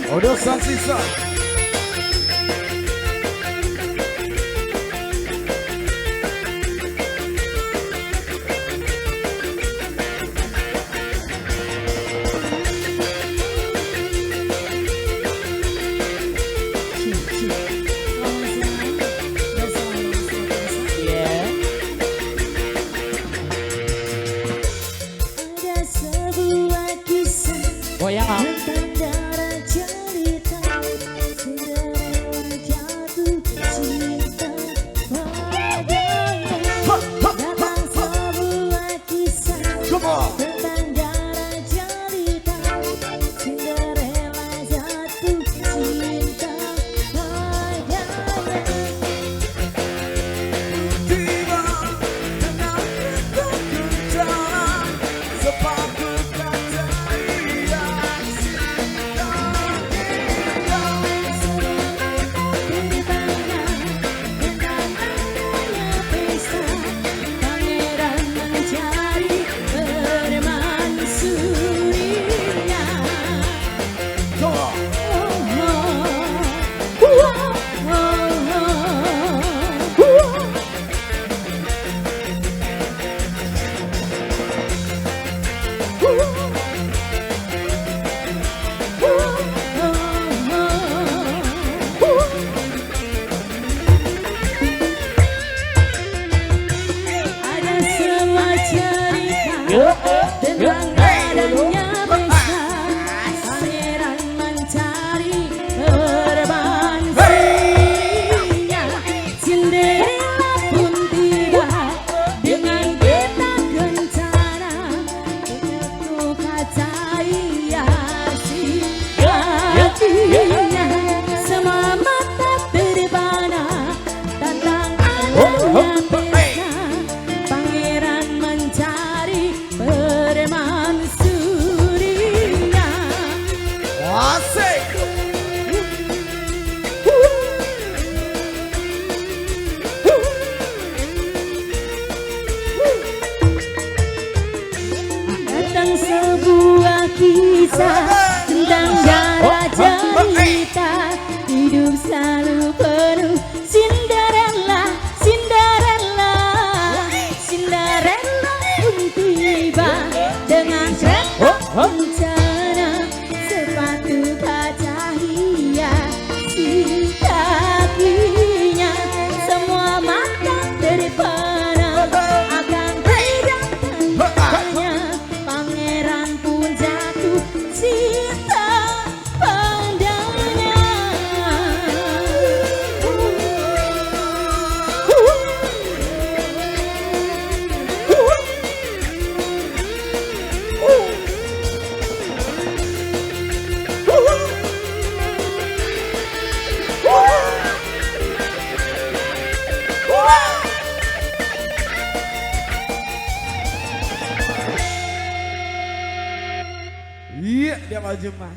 Udah sisa. Goyang ah. Tentang adanya pesta pangeran mencari permansurinya. Cinderella pun tiba dengan pita kencana untuk kacaya si hatinya. Semua mata terpana tentang adanya pesta pangeran mencari permansurinya. Asik. Datang sebuah kisah tentang darah jelita, hidup selalu penuh Cinderella, Cinderella. Cinderella pun tiba dengan kereta kencana, sepatu kaca hiasi kakinya. Semua mata terpana akan kedatangannya. Pangeran pun jatuh cinta padanya. Iya, dia maju mah.